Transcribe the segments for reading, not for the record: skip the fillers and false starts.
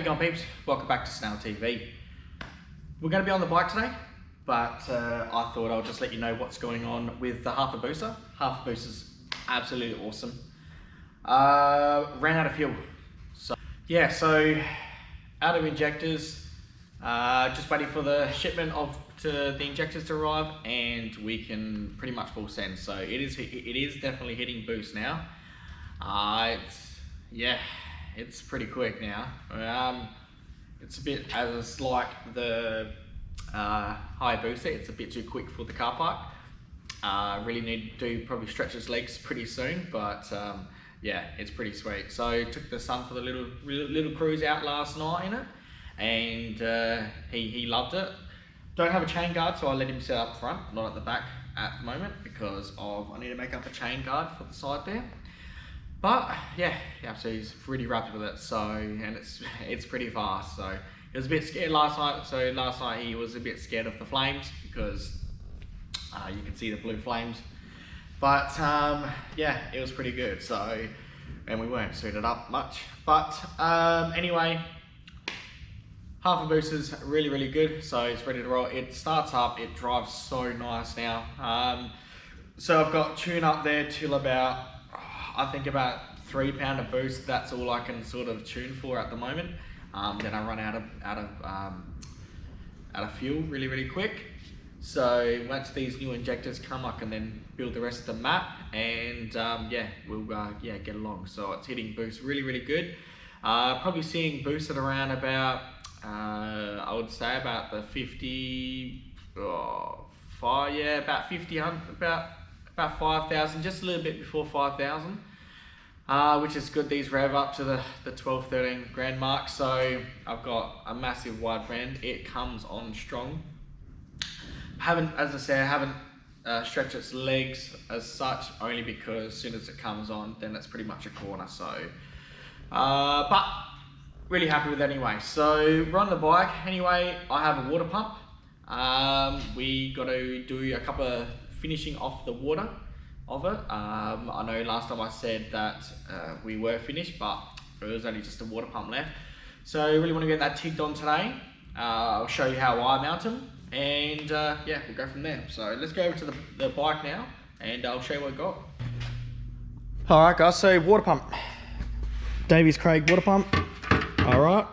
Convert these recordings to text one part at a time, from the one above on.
you going, peeps? Welcome back to Snail TV. We're going to be on the bike today, but I thought I'll just let you know what's going on with the half a booster. Half a booster's absolutely awesome. Ran out of fuel. So yeah, so out of injectors, just waiting for the shipment to the injectors to arrive, and we can pretty much full send. So it is definitely hitting boost now. It's pretty quick now. It's a bit, as like the high booster, it's a bit too quick for the car park. Really need to probably stretch his legs pretty soon, but yeah, it's pretty sweet. So took the son for the little cruise out last night in it, and he loved it. Don't have a chain guard, so I let him sit up front, not at the back at the moment, because I need to make up a chain guard for the side there. But yeah, so he's really rapid with it. So, and it's pretty fast. So he was a bit scared last night. So last night he was a bit scared of the flames, because you can see the blue flames. But yeah, it was pretty good. So, and we weren't suited up much. But anyway, half a booster's really good. So it's ready to roll. It starts up. It drives so nice now. So I've got tune up there till about, I think about 3 pound of boost. That's all I can sort of tune for at the moment. Then I run out of fuel really quick. So once these new injectors come, I can then build the rest of the map, and yeah, we'll get along. So it's hitting boost really good. Probably seeing boost at around about I would say about the about 5,000, just a little bit before 5,000, which is good. These rev up to the 12, 13 grand mark. So I've got a massive wide band. It comes on strong. As I say, I haven't stretched its legs as such, only because as soon as it comes on, then it's pretty much a corner. So, but really happy with it anyway. So we're on the bike. Anyway, I have a water pump. We got to do a couple of finishing off the water of it. I know last time I said that we were finished, but it was only just a water pump left. So I really want to get that ticked on today. I'll show you how I mount them, and yeah, we'll go from there. So let's go over to the bike now, and I'll show you what I got. Alright guys, so water pump. Davies Craig water pump. Alright.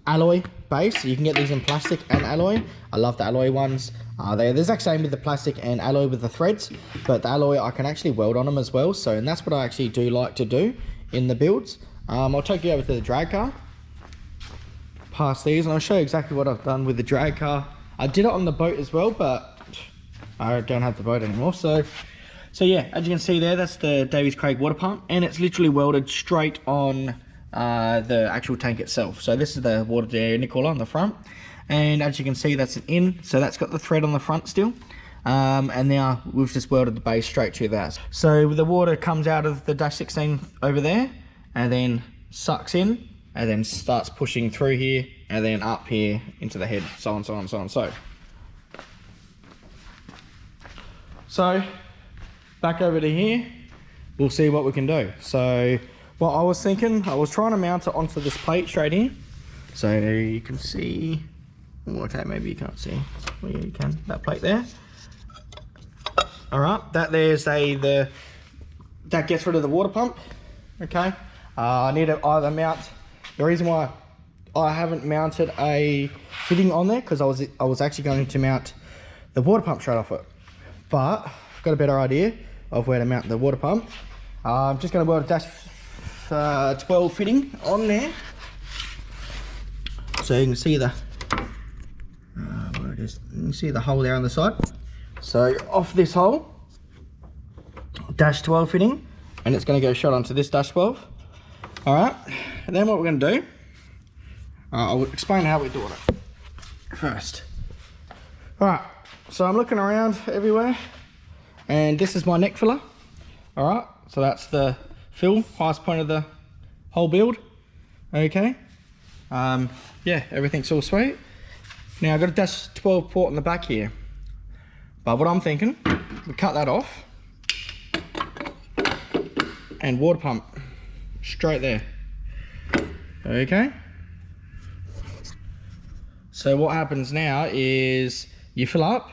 Alloy base. You can get these in plastic and alloy. I love the alloy ones. They're the exact same with the plastic and alloy with the threads, but the alloy I can actually weld on them as well. So, and that's what I actually do like to do in the builds. I'll take you over to the drag car, past these, and I'll show you exactly what I've done with the drag car. I did it on the boat as well, but I don't have the boat anymore. So yeah, as you can see there, that's the Davies Craig water pump, and it's literally welded straight on the actual tank itself. So this is the water to air intercooler on the front, and as you can see, that's an in, so that's got the thread on the front still, and now we've just welded the base straight to that. So the water comes out of the dash 16 over there, and then sucks in, and then starts pushing through here, and then up here into the head, so on. So back over to here, we'll see what we can do. So what I was thinking, I was trying to mount it onto this plate straight here. So you can see, okay, maybe you can't see. Well, yeah, you can, that plate there. All right, that gets rid of the water pump, okay? I need to either mount, the reason why I haven't mounted a fitting on there, because I was actually going to mount the water pump straight off it. But I've got a better idea of where to mount the water pump. I'm just going to weld a dash 12 fitting on there, so you can see the where it is. You can see the hole there on the side. So off this hole, dash 12 fitting, and it's going to go shot onto this dash 12. All right, and then what we're going to do, I'll explain how we're doing it first. All right, so I'm looking around everywhere, and this is my neck filler. All right, so that's the fill, highest point of the whole build. Okay, yeah, everything's all sweet. Now I've got a dash 12 port on the back here, but what I'm thinking, we cut that off and water pump straight there. Okay. So what happens now is you fill up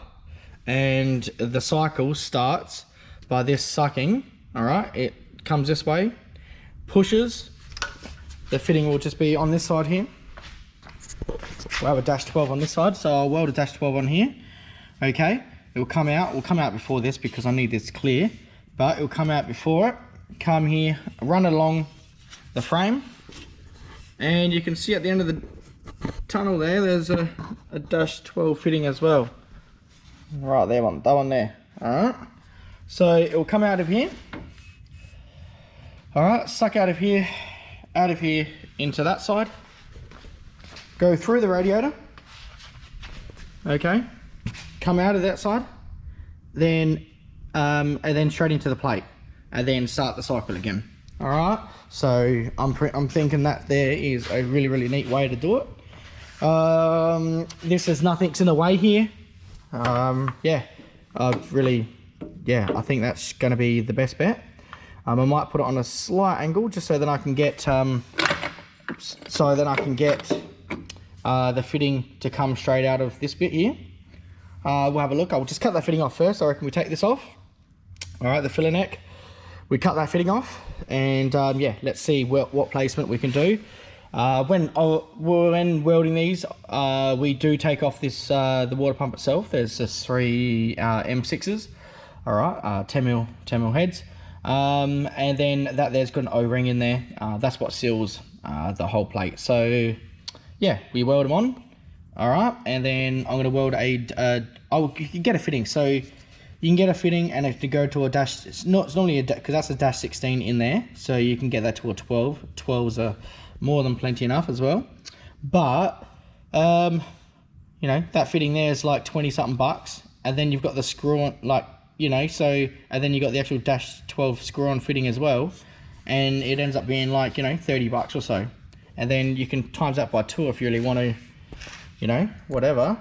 and the cycle starts by this sucking, all right? It comes this way, pushes, the fitting will just be on this side here. We'll have a dash 12 on this side, so I'll weld a dash 12 on here, okay? It will come out before this because I need this clear, but it will come out before it, come here, run it along the frame, and you can see at the end of the tunnel there's a dash 12 fitting as well. Right there, that one there. Alright, so it will come out of here. Alright, suck out of here into that side. Go through the radiator. Okay, come out of that side, then and then straight into the plate, and then start the cycle again. All right, so I'm thinking that there is a really neat way to do it. This is nothing's in the way here. Yeah, I think that's going to be the best bet. I might put it on a slight angle just so that I can get the fitting to come straight out of this bit here. We'll have a look. I'll just cut that fitting off first. I reckon we take this off. All right, the filler neck. We cut that fitting off, and yeah, let's see what placement we can do. When welding these, we do take off this the water pump itself. There's just 3 M6s. All right, 10 mil heads, and then there's got an O-ring in there. That's what seals the whole plate. So yeah, we weld them on. All right, and then I'm going to weld you can get a fitting. So you can get a fitting, and if you go to a dash, it's normally because that's a dash 16 in there, so you can get that to a 12. 12s are more than plenty enough as well. But you know, that fitting there is like 20 something bucks, and then you've got the screw on, like, you know, so, and then you got the actual dash 12 screw on fitting as well, and it ends up being like, you know, 30 bucks or so. And then you can times that by 2 if you really want to, you know, whatever.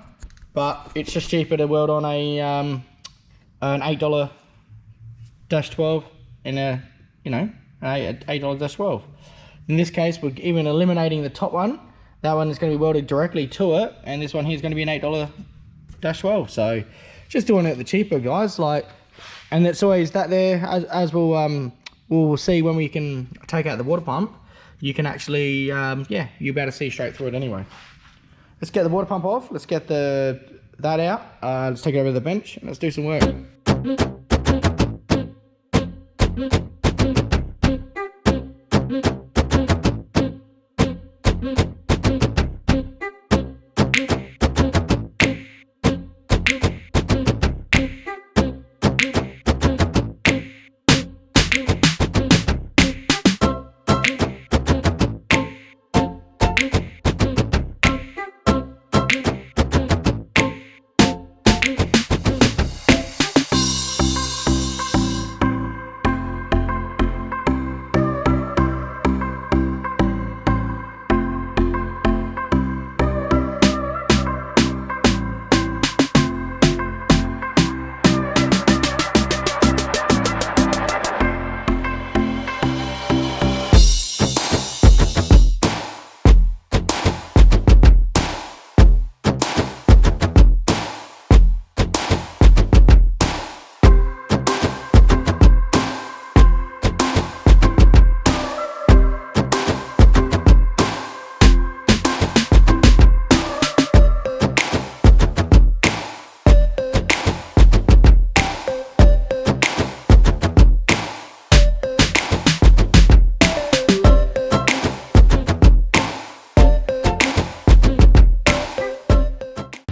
But it's just cheaper to weld on an $8 dash 12 and a, you know, an $8 dash 12. In this case, we're even eliminating the top one. That one is going to be welded directly to it, and this one here is going to be an $8 dash 12. So just doing it the cheaper, guys. Like, and it's always that there, as we'll see when we can take out the water pump. You can actually, yeah, you'll be able to see straight through it anyway. Let's get the water pump off. Let's get that out. Let's take it over to the bench and let's do some work.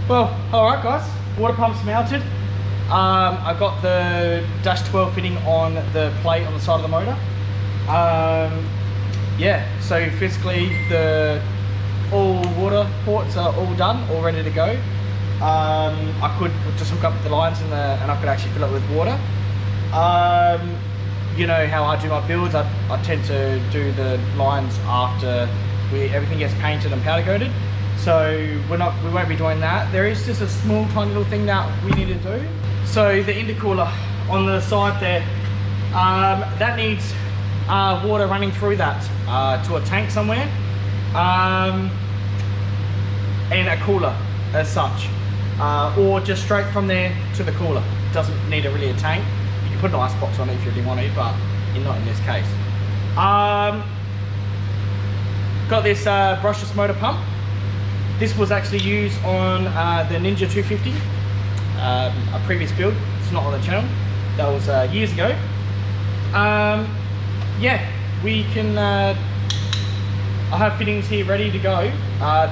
Well, alright guys, water pump's mounted. I've got the dash 12 fitting on the plate on the side of the motor. Yeah, so physically all water ports are all done, all ready to go. I could just hook up the lines and I could actually fill it with water. You know how I do my builds, I tend to do the lines after everything gets painted and powder coated. So we won't be doing that. There is just a small tiny little thing that we need to do. So the intercooler on the side there, that needs water running through that to a tank somewhere. and a cooler as such, or just straight from there to the cooler. Doesn't need really a tank. You can put an icebox on it if you really want to, but you're not in this case. Got this brushless motor pump. This was actually used on the Ninja 250, a previous build. It's not on the channel. That was years ago. Yeah, we can. I have fittings here ready to go.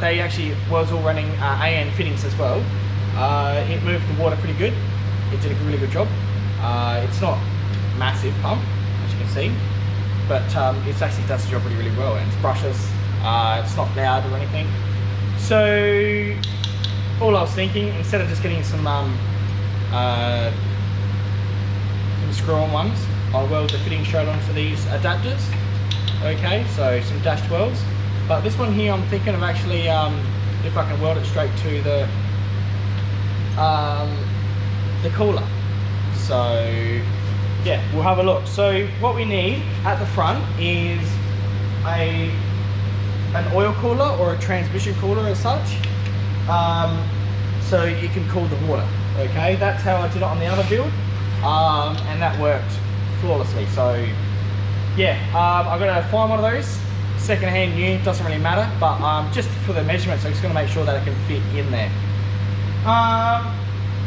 They actually was all running AN fittings as well. It moved the water pretty good. It did a really good job. It's not massive pump, as you can see, but it actually does the job really well, and it's brushless. It's not loud or anything. So all I was thinking, instead of just getting some screw-on ones, I'll weld the fitting straight onto these adapters. Okay, so some dash 12s. But this one here, I'm thinking of actually, if I can weld it straight to the cooler. So yeah, we'll have a look. So what we need at the front is an oil cooler or a transmission cooler as such, so you can cool the water. Okay, that's how I did it on the other build, and that worked flawlessly. So yeah, I've got to find one of those, second-hand, new, doesn't really matter, but just for the measurements, I'm just going to make sure that it can fit in there.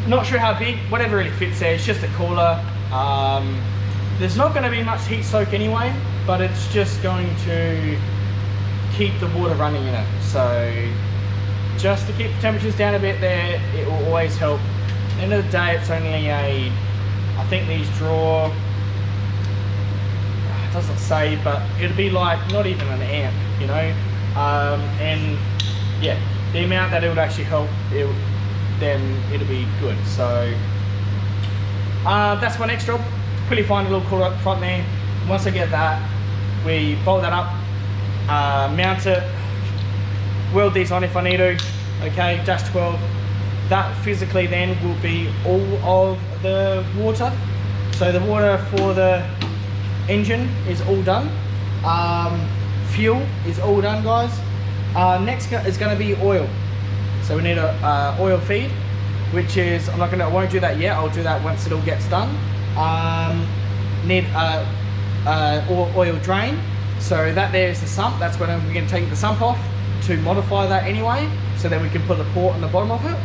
Not sure how big, whatever really fits there. It's just a cooler. There's not going to be much heat soak anyway, but it's just going to keep the water running in it. So just to keep the temperatures down a bit there, it will always help. At the end of the day, it's only I think these draw, it doesn't say, but it'll be like not even an amp, you know. And yeah, the amount that it would actually help, then it'll be good. So that's my next job. Quickly find a little cooler up front there. Once I get that, we bolt that up, mount it, weld these on if I need to. Okay, dash 12. That physically then will be all of the water. So the water for the engine is all done. Fuel is all done, guys. Next is going to be oil. So we need a oil feed, which is, I won't do that yet. I'll do that once it all gets done. Need oil drain. So that there is the sump. That's when we're going to take the sump off to modify that anyway, so then we can put the port on the bottom of it.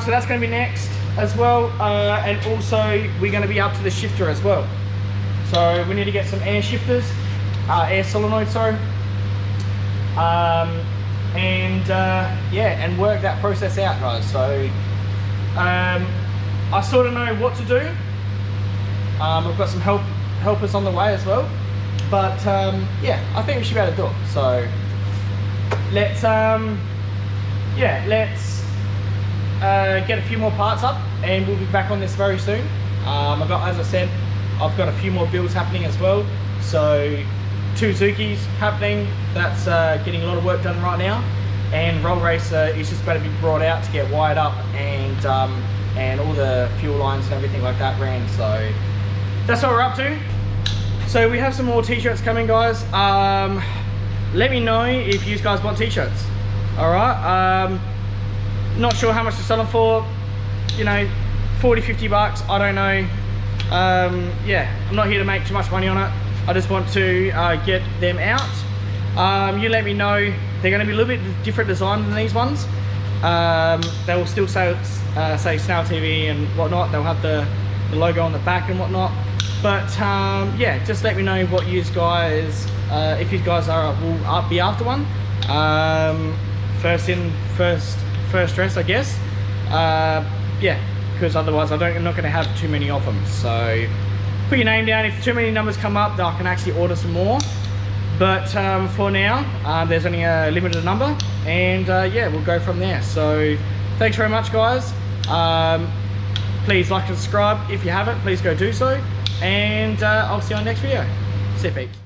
So that's going to be next as well, and also we're going to be up to the shifter as well. So we need to get some air shifters, air solenoid, sorry, and yeah, and work that process out, guys. So I sort of know what to do. I've got some helpers on the way as well, but yeah, I think we should be able to do it. So let's yeah, let's get a few more parts up, and we'll be back on this very soon. As I said, I've got a few more builds happening as well. So 2 Zukis happening. That's getting a lot of work done right now, and Roll Racer is just about to be brought out to get wired up, and all the fuel lines and everything like that ran. So that's what we're up to. So we have some more t-shirts coming, guys. Let me know if you guys want t-shirts. All right. Not sure how much to sell them for. You know, 40-50 bucks. I don't know. Yeah, I'm not here to make too much money on it. I just want to get them out. You let me know. They're going to be a little bit different design than these ones. They will still say Snail TV and whatnot. They'll have the logo on the back and whatnot. But yeah, just let me know what you guys, if you guys will be after one. First in, first dress, I guess. Yeah, because otherwise I'm not going to have too many of them. So put your name down. If too many numbers come up, then I can actually order some more. But for now, there's only a limited number, and yeah, we'll go from there. So thanks very much, guys. Please like and subscribe. If you haven't, please go do so, and I'll see you on the next video. See you, peeps.